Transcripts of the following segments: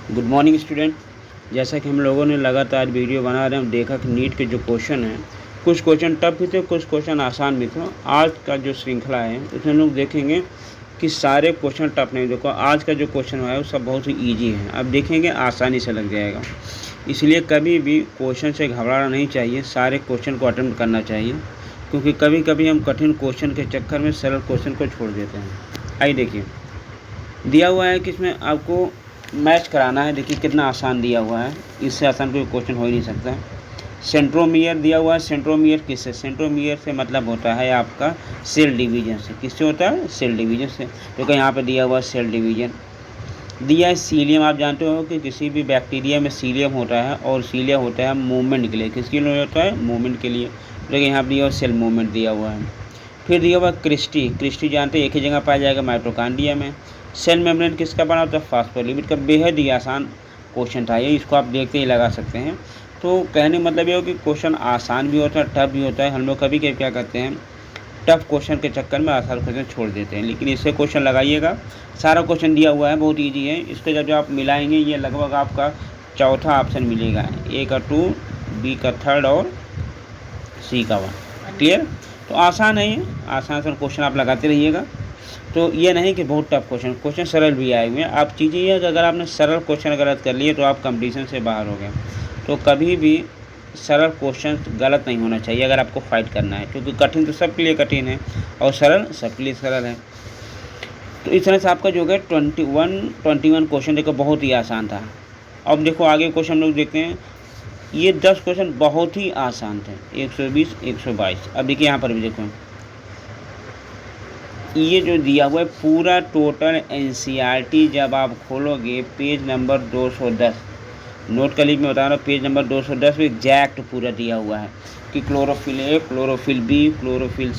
Good morning student. जैसा कि हम लोगों ने लगातार वीडियो बना रहे हैं, देखा कि नीट के जो क्वेश्चन हैं, कुछ क्वेश्चन टफ भी थे, कुछ क्वेश्चन आसान भी थे। आज का जो श्रृंखला है उसमें लोग देखेंगे कि सारे क्वेश्चन टफ नहीं। देखो आज का जो क्वेश्चन है वो सब बहुत ही ईजी है, अब देखेंगे आसानी से लग जाएगा। इसलिए कभी भी क्वेश्चन से घबराना नहीं चाहिए, सारे क्वेश्चन को अटेम्प्ट करना चाहिए, क्योंकि कभी कभी हम कठिन क्वेश्चन के चक्कर में सरल क्वेश्चन को छोड़ देते हैं। आइए देखिए, दिया हुआ है कि इसमें आपको मैच कराना है। देखिए कितना आसान दिया हुआ है, इससे आसान कोई क्वेश्चन हो ही नहीं सकता। सेंट्रोमियर दिया हुआ है। सेंट्रोमियर किससे? सेंट्रोमियर से मतलब होता है आपका सेल डिवीजन से। किससे होता है? सेल डिवीजन से। क्योंकि यहाँ पे दिया हुआ है सेल डिवीजन। दिया है सीलियम। आप जानते हो कि किसी भी बैक्टीरिया में सीलियम होता है, और सीलियम होता है मूवमेंट के लिए। किसके लिए होता है? मूवमेंट के लिए। लेकिन यहाँ पर दिया हुआ सेल मूवमेंट दिया हुआ है। फिर दिया हुआ क्रिस्टी। क्रिस्टी जानते हैं एक ही जगह पाया जाएगा, माइटोकॉन्ड्रिया में। सेल मेम्ब्रेन किसका बना होता है? फास्फोलिपिड का। बेहद ही आसान क्वेश्चन था ये, इसको आप देखते ही लगा सकते हैं। तो कहने मतलब ये हो कि क्वेश्चन आसान भी होता है, टफ भी होता है। हम लोग कभी कभी क्या करते हैं, टफ क्वेश्चन के चक्कर में आसान क्वेश्चन छोड़ देते हैं, लेकिन इससे क्वेश्चन लगाइएगा। सारा क्वेश्चन दिया हुआ है, बहुत ईजी है। इसको जब आप मिलाएंगे ये लगभग आपका चौथा ऑप्शन मिलेगा, ए का 2, बी का 3 और सी का 1। क्लियर? तो आसान है ये, आसान क्वेश्चन आप लगाते रहिएगा। तो ये नहीं कि बहुत टफ क्वेश्चन सरल भी आए हुए हैं। आप चीज़ें ये कि अगर आपने सरल क्वेश्चन गलत कर लिए तो आप कंपटीशन से बाहर हो गए। तो कभी भी सरल क्वेश्चन गलत नहीं होना चाहिए अगर आपको फाइट करना है, क्योंकि कठिन तो सबके लिए कठिन है और सरल सबके लिए सरल है। तो इस तरह से आपका जो है 21 क्वेश्चन देखो बहुत ही आसान था। अब देखो आगे क्वेश्चन हम लोग देखते हैं। ये 10 क्वेश्चन बहुत ही आसान थे, 120, 122। अब देखिए यहाँ पर भी देखो, ये जो दिया हुआ है पूरा टोटल एनसीईआरटी जब आप खोलोगे पेज नंबर 210, नोट कर लीजिए, मैं बता रहा हूँ पेज नंबर 210 में एग्जैक्ट पूरा दिया हुआ है कि chlorophyll A, chlorophyll B, chlorophyll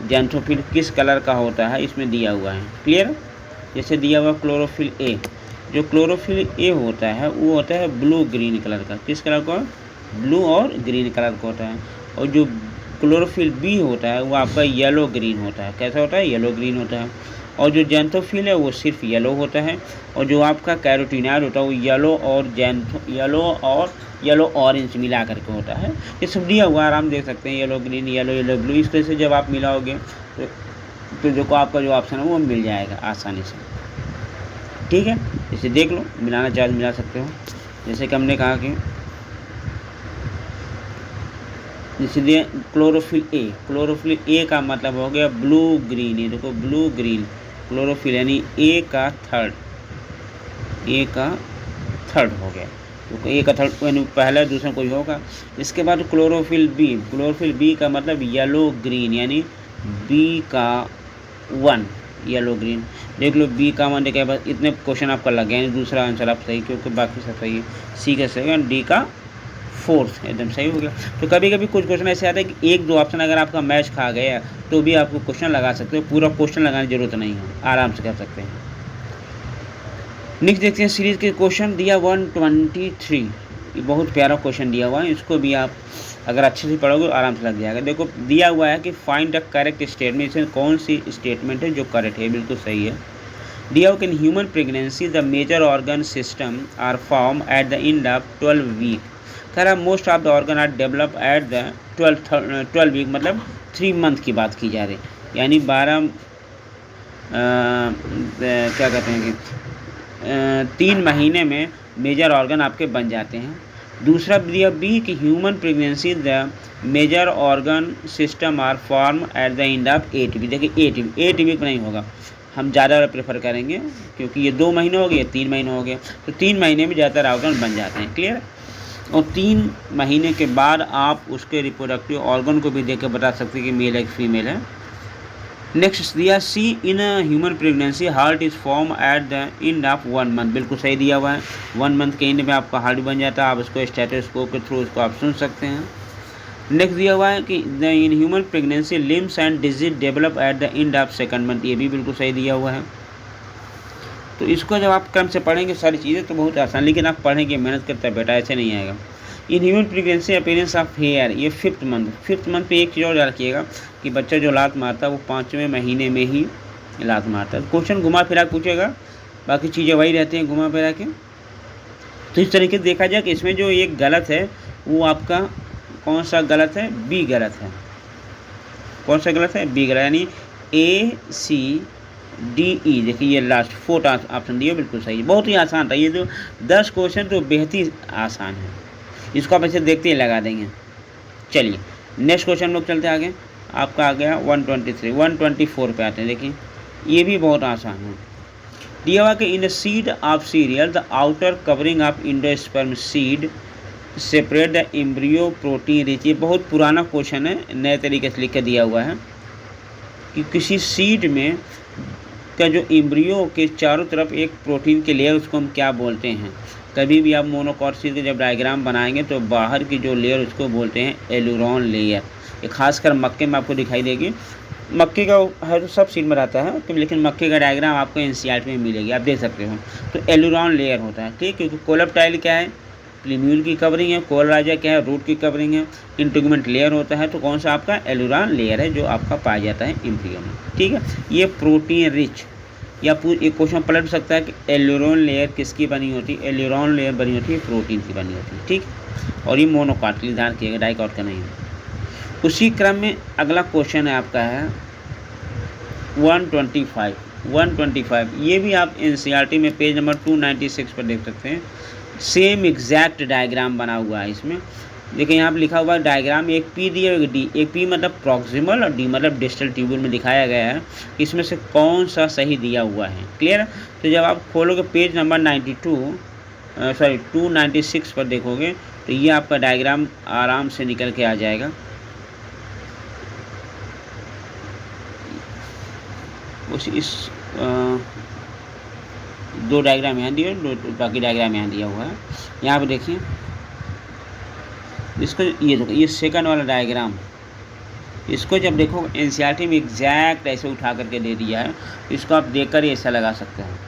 xanthophyll किस कलर का होता है, इसमें दिया हुआ है। क्लियर? जैसे दिया हुआ क्लोरोफिल ए, जो क्लोरोफिल ए होता है वो होता है ब्लू ग्रीन कलर का। किस कलर का? ब्लू और ग्रीन कलर का होता है। और जो क्लोरोफिल बी होता है वो आपका येलो ग्रीन होता है। कैसा होता है? येलो ग्रीन होता है। और जो जेंथोफिल है वो सिर्फ येलो होता है। और जो आपका कैरोटीनॉयड होता है वो येलो ऑरेंज मिला करके होता है। ये सब दिया हुआ आराम देख सकते हैं, येलो ग्रीन, येलो ब्लू। इस तरह से जब आप मिलाओगे तो जो आपका जो ऑप्शन है वो मिल जाएगा आसानी से। ठीक है, इसे देख लो, मिलाना चाहे मिला सकते हो। जैसे कि हमने कहा कि इसलिए क्लोरोफिल ए, क्लोरोफिल ए का मतलब हो गया ब्लू ग्रीन। ये देखो ब्लू ग्रीन क्लोरोफिल, यानी ए का थर्ड हो गया। तो ए का थर्ड यानी पहला दूसरा कोई होगा। इसके बाद क्लोरोफिल बी का मतलब येलो ग्रीन, यानी बी का 1 येलो ग्रीन। देख लो बी का 1 के बाद इतने क्वेश्चन आपका लग गया, यानी दूसरा आंसर आप सही, क्योंकि बाकी सब सही है। सी का सही है, डी का 4th एकदम सही हो गया। तो कभी कभी कुछ क्वेश्चन ऐसे आते हैं कि 1-2 ऑप्शन अगर आपका मैच खा गया तो भी आपको क्वेश्चन लगा सकते हो, पूरा क्वेश्चन लगाने की जरूरत नहीं है, आराम से कर सकते हैं। नेक्स्ट देखते हैं सीरीज के क्वेश्चन। दिया 123, ये बहुत प्यारा क्वेश्चन दिया हुआ है, इसको भी आप अगर अच्छे से पढ़ोगे आराम से लग जाएगा। देखो दिया हुआ है कि फाइंड द करेक्ट स्टेटमेंट, इसमें कौन सी स्टेटमेंट है जो करेक्ट है, बिल्कुल सही है। दिया हुआ कि in human pregnancy the major organ system are form at the end of 12 week. कह रहा most of the organ are develop at the 12 week, मतलब 3 मंथ की बात की जा रही, यानी 12 क्या कहते हैं कि 3 महीने में मेजर ऑर्गन आपके बन जाते हैं। दूसरा दिया बी कि human pregnancy the major organ system are form at the end of 8 week. देखिए 8 वीक नहीं होगा, हम ज़्यादा प्रेफर करेंगे, क्योंकि ये 2 महीने हो गए, 3 महीने हो गए, तो 3 महीने में ज़्यादातर ऑर्गन बन जाते हैं। क्लियर? और 3 महीने के बाद आप उसके रिप्रोडक्टिव ऑर्गन को भी देख के बता सकते हैं कि मेल है कि फीमेल है। नेक्स्ट दिया see in human pregnancy heart is form at the end of 1 month. बिल्कुल सही दिया हुआ है, 1 मंथ के एंड में आपका हार्ट बन जाता है। आप उसको स्टेथोस्कोप के थ्रू उसको आप सुन सकते हैं। नेक्स्ट दिया हुआ है कि the in human pregnancy limbs and disease develop at the end of 2nd month. ये भी बिल्कुल सही दिया हुआ है। तो इसको जब आप क्रम से पढ़ेंगे सारी चीज़ें तो बहुत आसान, लेकिन आप पढ़ेंगे मेहनत करते हैं बेटा, ऐसे नहीं आएगा। In human pregnancy appearance of hair, ये 5th मंथ पे एक चीज़ और याद रखिएगा कि बच्चा जो लात मारता है वो 5वें महीने में ही लात मारता है। क्वेश्चन घुमा फिरा पूछेगा, बाकी चीज़ें वही रहती हैं घुमा फिरा के। तो इस तरीके से देखा जाए कि इसमें जो एक गलत है वो आपका कौन सा गलत है, बी गलत है। कौन सा गलत है, बी गलत, यानी ACDE। देखिए ये लास्ट 4th ऑप्शन दिया, बिल्कुल सही है। बहुत ही आसान था ये, जो 10 क्वेश्चन तो बेहद ही आसान है, इसको आप ऐसे देखते ही लगा देंगे। चलिए नेक्स्ट क्वेश्चन हम लोग चलते आगे। आपका आ गया 123, 124 पे आते हैं। देखिए ये भी बहुत आसान है। दिया हुआ कि in seed of cereal the outer covering of endosperm seed separate the embryo protein rich. ये बहुत पुराना क्वेश्चन है, नए तरीके से लिख के दिया हुआ है कि किसी सीड में का जो एम्ब्रियो के चारों तरफ एक प्रोटीन के लेयर, उसको हम क्या बोलते हैं। कभी भी आप मोनोकॉट सीड के जब डायग्राम बनाएंगे तो बाहर की जो लेयर उसको बोलते हैं एलुरॉन लेयर। ये खासकर मक्के में आपको दिखाई देगी, मक्के का हर सब सीड में रहता है, लेकिन मक्के का डायग्राम आपको NCERT में मिलेगी, आप देख सकते हो। तो एलुरॉन लेयर होता है, ठीक, क्योंकि कोलेप्टाइल क्या है, प्लीम्यूल की कवरिंग है, कोलराजा क्या है, रूट की कवरिंग है, इंटीग्यूमेंट लेयर होता है। तो कौन सा आपका एलुरॉन लेयर है जो आपका पाया जाता है एम्ब्रियो में, ठीक है। ये प्रोटीन रिच, या एक क्वेश्चन पलट सकता है कि एलुरॉन लेयर किसकी बनी होती है, एलुरॉन लेयर बनी होती है प्रोटीन की बनी होती है, ठीक। और ये मोनोकॉट के लिए ध्यान रखिएगा, डाइकॉट का नहीं है। उसी क्रम में अगला क्वेश्चन है आपका है 125। ये भी आप NCERT में पेज नंबर 296 पर देख सकते हैं। सेम एग्जैक्ट डायग्राम बना हुआ है इसमें। देखिए यहाँ पर लिखा हुआ है डायग्राम, एक P दिया है, एक D। एक P मतलब प्रॉक्सिमल और D मतलब डिस्टल ट्यूब्यूल में दिखाया गया है, इसमें से कौन सा सही दिया हुआ है, क्लियर। तो जब आप खोलोगे पेज नंबर 296 पर देखोगे तो ये आपका डायग्राम आराम से निकल के आ जाएगा। इस 2 डायग्राम यहाँ दिए, बाकी डायग्राम यहाँ दिया हुआ है। यहाँ पे देखिए इसको, ये सेकंड वाला डायग्राम, इसको जब देखो NCERT में एग्जैक्ट ऐसे उठा करके दे दिया है, इसको आप देखकर ऐसा लगा सकते हैं।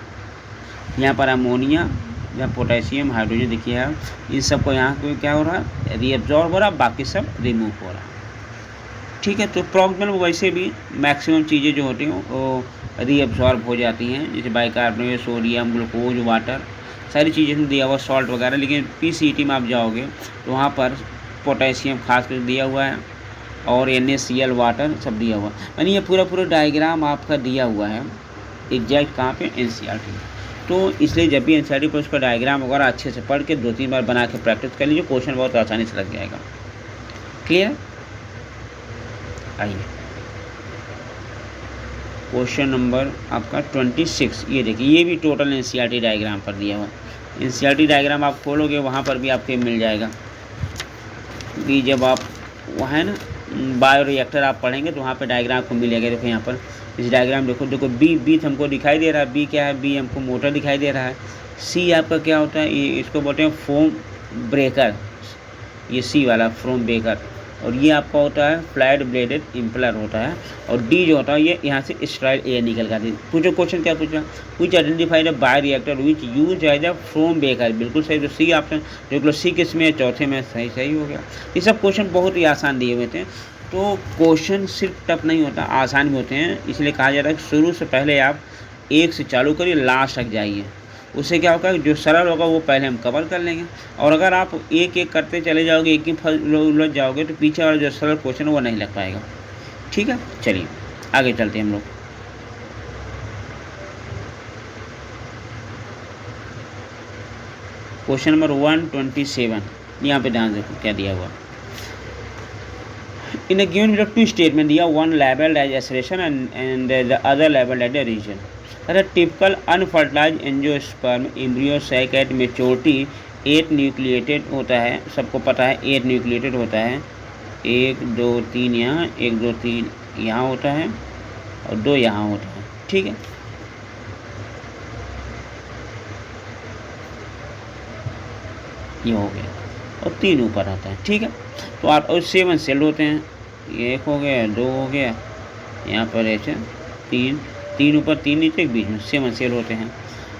यहाँ पर अमोनिया, यहाँ पोटेशियम, हाइड्रोजन देखिए है, इन सबको यहाँ को क्या हो रहा है, रीअब्जॉर्ब हो रहा है, बाकी सब रिमूव हो रहा है, ठीक है। तो प्रॉक्सिमल वैसे भी मैक्सिमम चीज़ें जो होती हैं वो रीअब्जॉर्ब हो जाती हैं, जैसे बाइकार्बोनेट, सोडियम, ग्लूकोज, वाटर, सारी चीज़ें में दिया हुआ, सॉल्ट वगैरह। लेकिन PCET में आप जाओगे तो वहाँ पर पोटेशियम खास कर दिया हुआ है और NaCl वाटर सब दिया हुआ है, यानी ये पूरा डायग्राम आपका दिया हुआ है एग्जैक्ट कहाँ पे, NCERT में। तो इसलिए जब भी NCERT पर उसका डायग्राम वगैरह अच्छे से पढ़ के 2-3 बार बना के प्रैक्टिस कर लीजिए, क्वेश्चन बहुत आसानी से लग जाएगा, क्लियर। आइए क्वेश्चन नंबर आपका 26। ये देखिए ये भी टोटल NCERT डायग्राम पर दिया हुआ है। NCERT डायग्राम आप खोलोगे वहाँ पर भी आपके मिल जाएगा कि जब आप वहाँ है ना बायोरिएक्टर आप पढ़ेंगे तो वहाँ पे डायग्राम आपको मिलेगा। देखो यहाँ पर इस डायग्राम देखो बी हमको दिखाई दे रहा है, बी क्या है, बी हमको मोटर दिखाई दे रहा है। सी आपका क्या होता है, ये इसको बोलते हैं फोम ब्रेकर, ये सी वाला फोम ब्रेकर। और ये आपका होता है फ्लैट ब्लेडेड इम्पलर होता है। और डी जो होता है ये यहाँ से स्ट्राइल एयर निकल कर। पूछो क्वेश्चन क्या पूछा, which identified bioreactor which use as a foam breaker. बिल्कुल सही, तो सी ऑप्शन जो सी किस में, चौथे में सही हो गया। ये सब क्वेश्चन बहुत ही आसान दिए हुए थे। तो क्वेश्चन सिर्फ टफ नहीं होता, आसान भी होते हैं। इसलिए कहा जाता है कि शुरू से पहले आप एक से चालू करिए, लास्ट तक जाइए। उससे क्या होगा, जो सरल होगा वो पहले हम कवर कर लेंगे। और अगर आप एक एक करते चले जाओगे, एक ही उलझ जाओगे, तो पीछे वाला जो सरल क्वेश्चन वो नहीं लग पाएगा, ठीक है। चलिए आगे चलते हैं हम लोग। क्वेश्चन नंबर 127, यहाँ पे ध्यान देखो क्या दिया हुआ। In a given two statement दिया, one labeled as acceleration and the other labeled as a region. A typical unfertilized angiosperm embryo sac at maturity 8 nucleated होता है, सबको पता है 8 न्यूक्लिएटेड होता है। 1 2 3 यहाँ, 1 2 3 यहाँ होता है और 2 यहाँ होता है, ठीक है। ये हो गया और 3 ऊपर आता है, ठीक है। तो और 7 सेल होते हैं, 1 हो गया, 2 हो गया, यहाँ पर ऐसे 3 ऊपर 3 नीचे, एक बीच में 7 सेल होते हैं।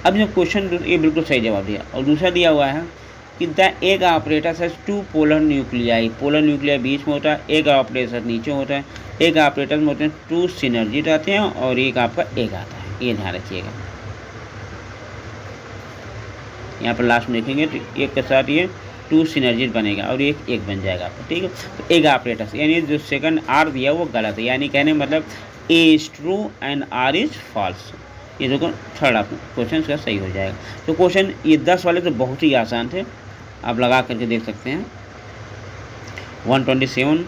अब जो क्वेश्चन, ये बिल्कुल सही जवाब दिया। और दूसरा दिया हुआ है कि the egg apparatus has 2 polar nuclei. Polar nuclei बीच में होता है, एग ऑपरेटस नीचे होता है। एग ऑपरेटस में होते हैं 2 सिनर्जी रहते हैं और एक आपका एग आता है, ये ध्यान रखिएगा। यहाँ पर लास्ट में देखेंगे तो एक के साथ ये 2 सिनर्जीज बनेगा और एक बन जाएगा आपका, ठीक है। तो एक ऑपरेटर यानी जो सेकंड आर दिया वो गलत है, यानी कहने मतलब A is true and R is false. ये देखो थर्ड आप क्वेश्चन का सही हो जाएगा। तो क्वेश्चन ये 10 वाले तो बहुत ही आसान थे, आप लगा करके देख सकते हैं। 127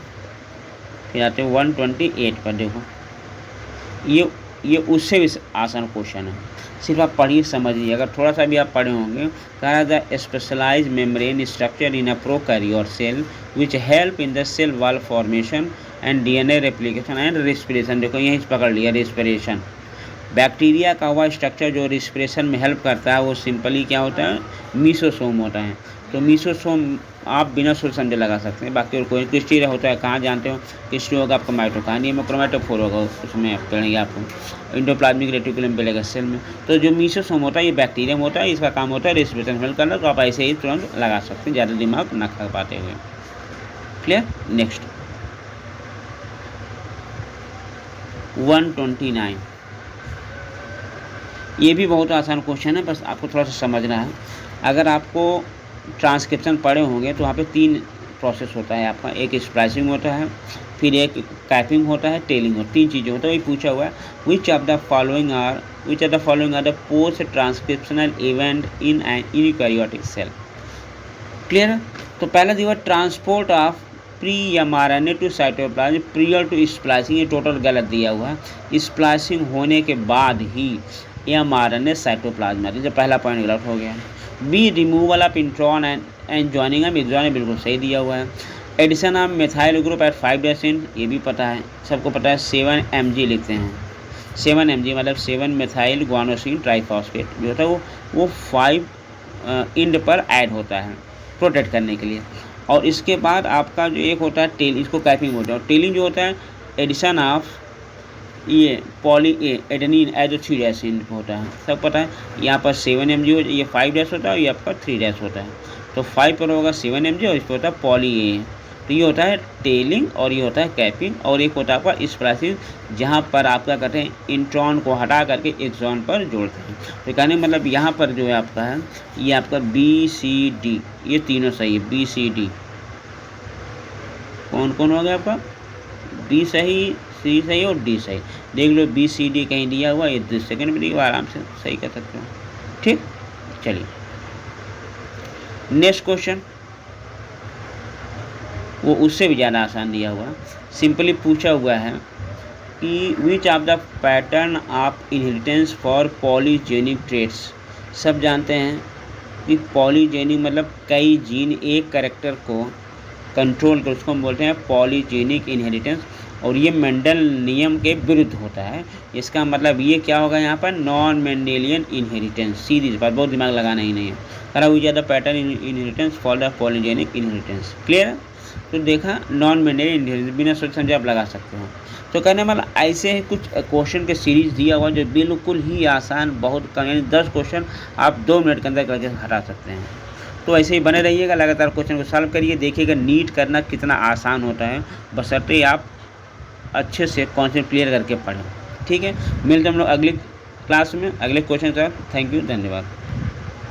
फिर आते हैं 128 पर। देखो ये उससे भी आसान क्वेश्चन है, सिर्फ आप पढ़िए समझिए। अगर थोड़ा सा भी आप पढ़े होंगे, कहा the specialised membrane structure in a prokaryote cell which help in the cell wall formation and DNA replication and respiration. देखो यहीं पकड़ लिया, रेस्पिरेशन। बैक्टीरिया का हुआ स्ट्रक्चर जो रेस्पिरेशन में हेल्प करता है वो सिंपली क्या होता है, मीसोसोम होता है। तो मीसोसोम आप बिना सोच समझे लगा सकते हैं। बाकी और कोई क्रिस्टी होता है, कहाँ जानते हो, क्रिस्टी होगा आपका माइटोकॉन्ड्रिया में, क्रोमैटोफोर होगा उसमें आप पढ़ेंगे आपको, इंडोप्लाज्मिक रेटिकुलम मिलेगा सेल में। तो जो मीसोसोम होता है ये बैक्टीरियम होता है, इसका काम होता है रेस्पिरेशन हेल्प करना। तो आप ऐसे ही तुरंत लगा सकते हैं, ज़्यादा दिमाग न खा पाते हुए। क्लियर। नेक्स्ट 129, ये भी बहुत आसान क्वेश्चन है, बस आपको थोड़ा सा समझना है। अगर आपको ट्रांसक्रिप्शन पढ़े होंगे तो वहाँ पे 3 प्रोसेस होता है आपका, एक स्प्लाइसिंग होता है, फिर एक कैपिंग होता है, टेलिंग होता है, 3 चीज़ें होता है। वही पूछा हुआ है which of the following are the post transcriptional event in an eukaryotic cell. Clear. तो पहला दिया transport of pre mRNA to cytoplasm prior to splicing, ये टोटल गलत दिया हुआ है। स्प्लाइसिंग होने के बाद ही एमआरएनए साइटोप्लाज्म आती है, जो पहला पॉइंट गलत हो गया। B removal of intron and joining of exon, बिल्कुल सही दिया हुआ है। Addition of methyl group at 5' ये भी पता है, सबको पता है। 7 mg लिखते हैं, 7 mg मतलब 7 मेथाइल ग्वानोसिन ट्राइफॉस्फेट जो होता है वो 5 इंड पर ऐड होता है प्रोटेक्ट करने के लिए। और इसके बाद आपका जो एक होता है टेल, इसको कैपिंग होता है। और टेलिंग जो होता है एडिशन ऑफ ये पॉली एडेनिन एज 3' होता है, सब पता है। यहाँ पर 7 mg हो, ये 5' होता है और ये आपका 3' होता है। तो 5 पर होगा 7 mg और इस पर होता है पॉली ए। तो ये होता है टेलिंग और ये होता है कैपिंग। और एक होता है आपका स्प्लाइसिंग, जहाँ पर आपका कहते हैं इंट्रॉन को हटा करके एक्सॉन पर जोड़ते हैं। तो कहने मतलब यहाँ पर जो है आपका है ये आपका BCD, ये तीनों सही है। BCD कौन कौन हो गया आपका, B सही, C सही और D सही। देख लो BCD कहीं दिया हुआ, ये सेकंड में दिया हुआ, आराम से सही कर सकते हो। ठीक, चलिए नेक्स्ट क्वेश्चन, वो उससे भी ज़्यादा आसान दिया हुआ। सिंपली पूछा हुआ है कि विच of the pattern of inheritance for polygenic traits. सब जानते हैं कि पॉलीजेनिक मतलब कई जीन एक कैरेक्टर को कंट्रोल कर, उसको हम बोलते हैं पॉलीजेनिक इनहेरिटेंस। और ये मेंडल नियम के विरुद्ध होता है। इसका मतलब ये क्या होगा यहाँ पर, नॉन मेंडेलियन इनहेरिटेंस। सीधी बात, बहुत दिमाग लगाना ही नहीं है। करा हुई ज़्यादा pattern inheritance for the polygenic inheritance. Clear. तो देखा नॉन मेंडेलियन इनहेरिटेंस, बिना सोच समझे आप लगा सकते हो। तो कहने मतलब ऐसे ही कुछ क्वेश्चन के सीरीज दिया हुआ जो बिल्कुल ही आसान, बहुत कम, यानी 10 क्वेश्चन आप 2 मिनट के अंदर करके हटा सकते हैं। तो ऐसे ही बने रहिएगा, लगातार क्वेश्चन को सॉल्व करिए, देखिएगा नीट करना कितना आसान होता है, बशर्ते आप अच्छे से कॉन्सेप्ट क्लियर करके पढ़ें। ठीक है, मिलते हम लोग अगली क्लास में अगले क्वेश्चन के साथ। थैंक यू, धन्यवाद।